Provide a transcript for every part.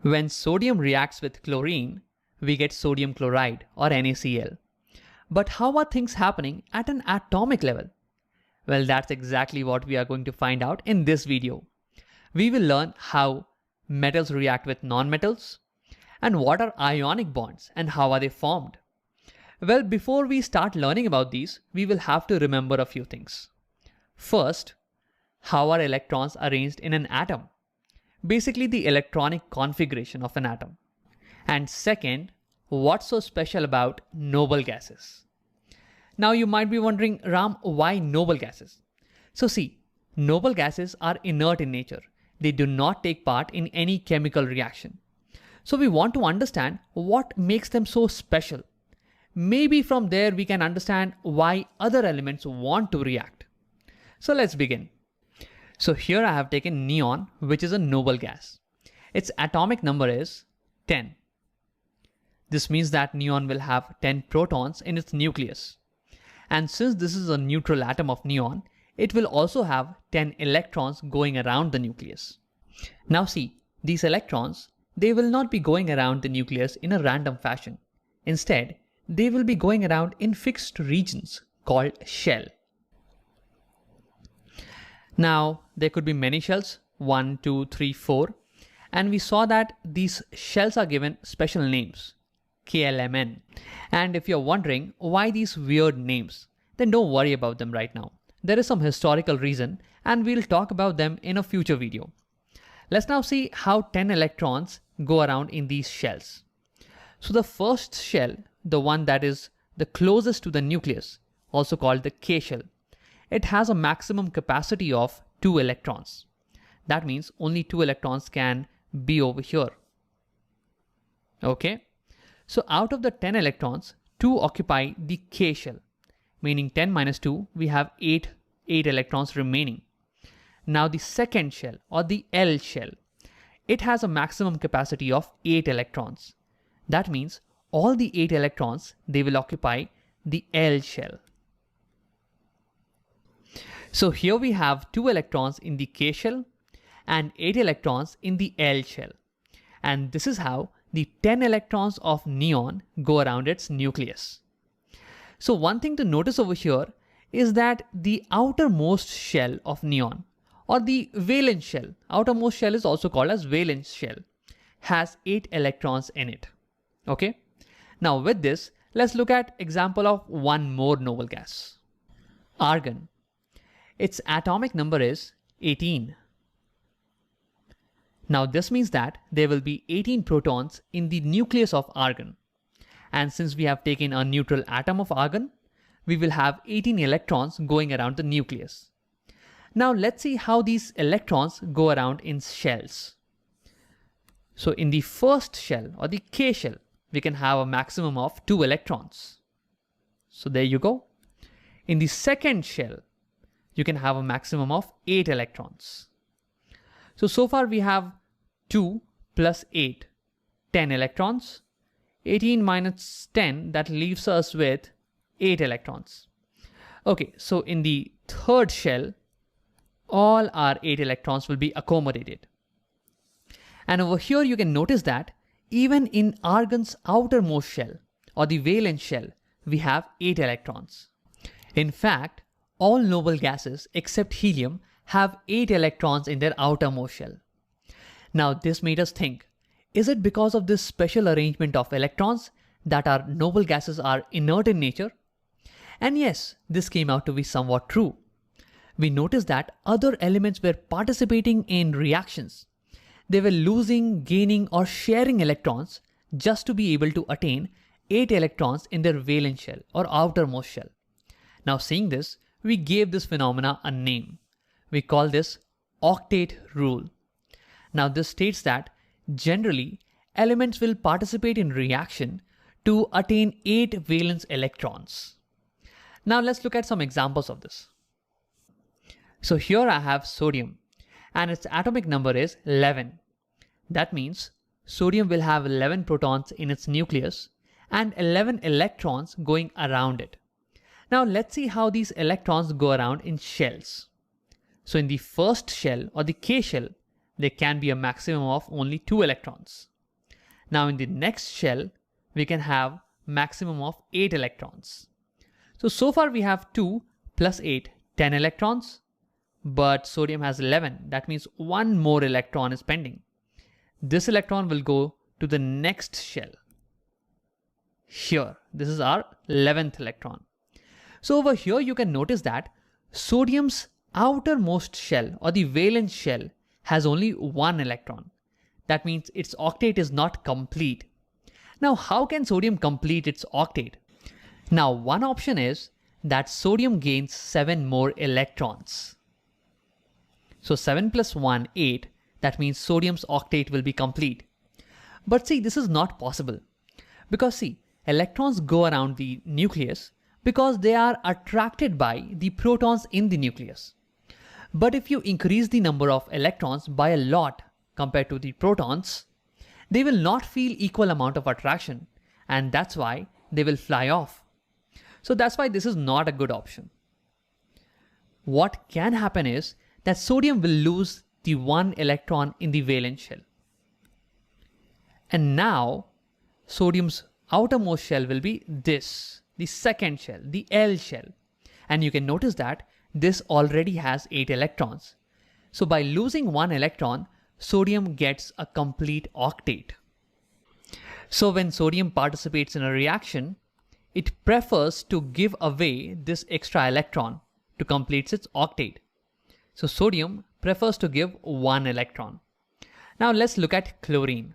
When sodium reacts with chlorine, we get sodium chloride or NaCl. But how are things happening at an atomic level? Well, that's exactly what we are going to find out in this video. We will learn how metals react with nonmetals and what are ionic bonds and how are they formed. Well, before we start learning about these, we will have to remember a few things. First, how are electrons arranged in an atom? Basically, the electronic configuration of an atom. And second, what's so special about noble gases? Now you might be wondering, Ram, why noble gases? So see, noble gases are inert in nature. They do not take part in any chemical reaction. So we want to understand what makes them so special. Maybe from there we can understand why other elements want to react. So let's begin. So here I have taken neon, which is a noble gas. Its atomic number is 10. This means that neon will have 10 protons in its nucleus. And since this is a neutral atom of neon, it will also have 10 electrons going around the nucleus. Now see, these electrons, they will not be going around the nucleus in a random fashion. Instead, they will be going around in fixed regions called shell. Now, there could be many shells, 1, 2, 3, 4, and we saw that these shells are given special names, KLMN. And if you're wondering why these weird names, then don't worry about them right now. There is some historical reason and we'll talk about them in a future video. Let's now see how 10 electrons go around in these shells. So the first shell, the one that is the closest to the nucleus, also called the cation, it has a maximum capacity of 2 electrons. That means only 2 electrons can be over here. Okay. So out of the 10 electrons, 2 occupy the K shell, meaning 10 minus 2, we have 8 electrons remaining. Now the second shell or the L shell, it has a maximum capacity of 8 electrons. That means all the 8 electrons, they will occupy the L shell. So here we have 2 electrons in the K shell and 8 electrons in the L shell. And this is how the 10 electrons of neon go around its nucleus. So one thing to notice over here is that the outermost shell of neon, or the valence shell, outermost shell is also called as valence shell, has 8 electrons in it. Okay. Now with this, let's look at example of one more noble gas, argon. Its atomic number is 18. Now this means that there will be 18 protons in the nucleus of argon. And since we have taken a neutral atom of argon, we will have 18 electrons going around the nucleus. Now let's see how these electrons go around in shells. So in the first shell or the K shell, we can have a maximum of 2 electrons. So there you go. In the second shell, you can have a maximum of 8 electrons. So far we have 2 plus 8, 10 electrons. 18 minus 10, that leaves us with 8 electrons. Okay, so in the third shell, all our 8 electrons will be accommodated. And over here you can notice that even in argon's outermost shell or the valence shell, we have 8 electrons. In fact, all noble gases except helium have 8 electrons in their outermost shell. Now this made us think, is it because of this special arrangement of electrons that our noble gases are inert in nature? And yes, this came out to be somewhat true. We noticed that other elements were participating in reactions. They were losing, gaining or sharing electrons just to be able to attain 8 electrons in their valence shell or outermost shell. Now seeing this, we gave this phenomena a name. We call this octet rule. Now this states that generally elements will participate in reaction to attain 8 valence electrons. Now let's look at some examples of this. So here I have sodium and its atomic number is 11. That means sodium will have 11 protons in its nucleus and 11 electrons going around it. Now let's see how these electrons go around in shells. So in the first shell or the K shell, there can be a maximum of only 2 electrons. Now in the next shell, we can have maximum of 8 electrons. So far we have 2 plus 8, 10 electrons, but sodium has 11. That means one more electron is pending. This electron will go to the next shell. Here, this is our 11th electron. So over here you can notice that sodium's outermost shell or the valence shell has only one electron. That means its octet is not complete. Now how can sodium complete its octet? Now one option is that sodium gains 7 more electrons. So 7 plus 1, 8. That means sodium's octet will be complete. But see, this is not possible. Because see, electrons go around the nucleus because they are attracted by the protons in the nucleus. But if you increase the number of electrons by a lot compared to the protons, they will not feel equal amount of attraction, and that's why they will fly off. So that's why this is not a good option. What can happen is that sodium will lose the one electron in the valence shell. And now sodium's outermost shell will be this, the second shell, the L shell. And you can notice that this already has 8 electrons. So by losing one electron, sodium gets a complete octet. So when sodium participates in a reaction, it prefers to give away this extra electron to complete its octet. So sodium prefers to give one electron. Now let's look at chlorine.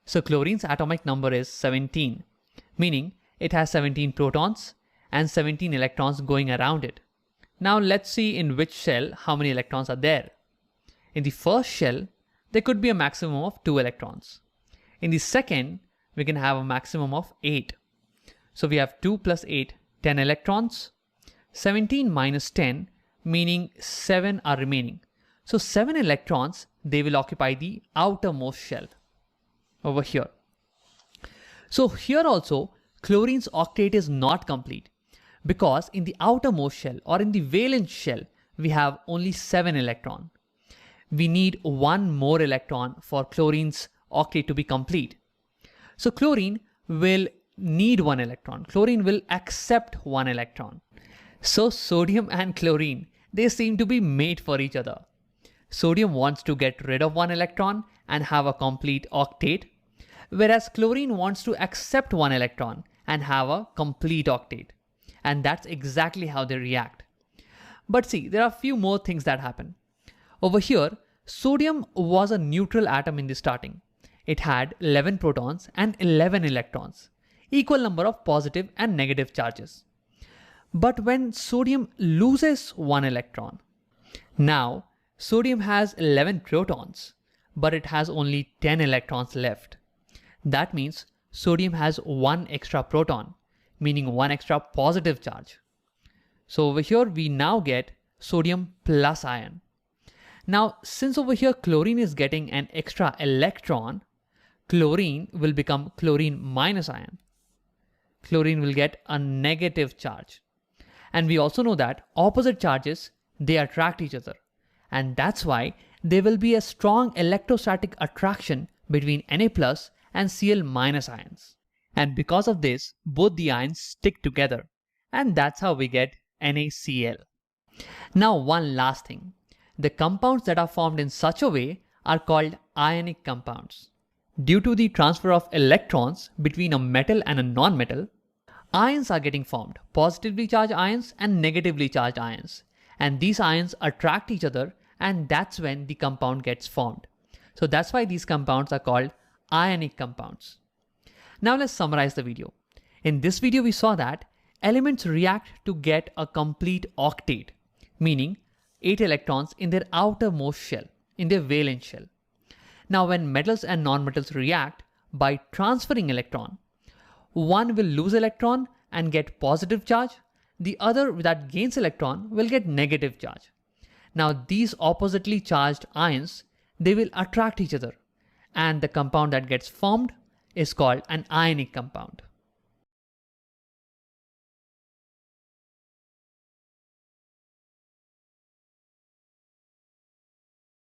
So chlorine's atomic number is 17, meaning it has 17 protons and 17 electrons going around it. Now let's see in which shell how many electrons are there. In the first shell, there could be a maximum of 2 electrons. In the second, we can have a maximum of 8. So we have 2 plus 8, 10 electrons. 17 minus 10, meaning 7 are remaining. So 7 electrons, they will occupy the outermost shell over here. So here also, chlorine's octet is not complete because in the outermost shell or in the valence shell, we have only 7 electrons. We need one more electron for chlorine's octet to be complete. So chlorine will need one electron. Chlorine will accept one electron. So sodium and chlorine, they seem to be made for each other. Sodium wants to get rid of one electron and have a complete octet, whereas chlorine wants to accept one electron and have a complete octet. And that's exactly how they react. But see, there are a few more things that happen. Over here, sodium was a neutral atom in the starting. It had 11 protons and 11 electrons, equal number of positive and negative charges. But when sodium loses one electron, now sodium has 11 protons, but it has only 10 electrons left. That means sodium has one extra proton, meaning one extra positive charge. So over here we now get sodium plus ion. Now since over here chlorine is getting an extra electron, chlorine will become chlorine minus ion. Chlorine will get a negative charge. And we also know that opposite charges, they attract each other. And that's why there will be a strong electrostatic attraction between Na plus and Cl minus ions. And because of this, both the ions stick together. And that's how we get NaCl. Now one last thing. The compounds that are formed in such a way are called ionic compounds. Due to the transfer of electrons between a metal and a non-metal, ions are getting formed, positively charged ions and negatively charged ions. And these ions attract each other, and that's when the compound gets formed. So that's why these compounds are called ionic compounds. Now let's summarize the video. In this video, we saw that elements react to get a complete octet, meaning 8 electrons in their outermost shell, in their valence shell. Now when metals and nonmetals react by transferring electron, one will lose electron and get positive charge. The other that gains electron will get negative charge. Now these oppositely charged ions, they will attract each other, and the compound that gets formed is called an ionic compound.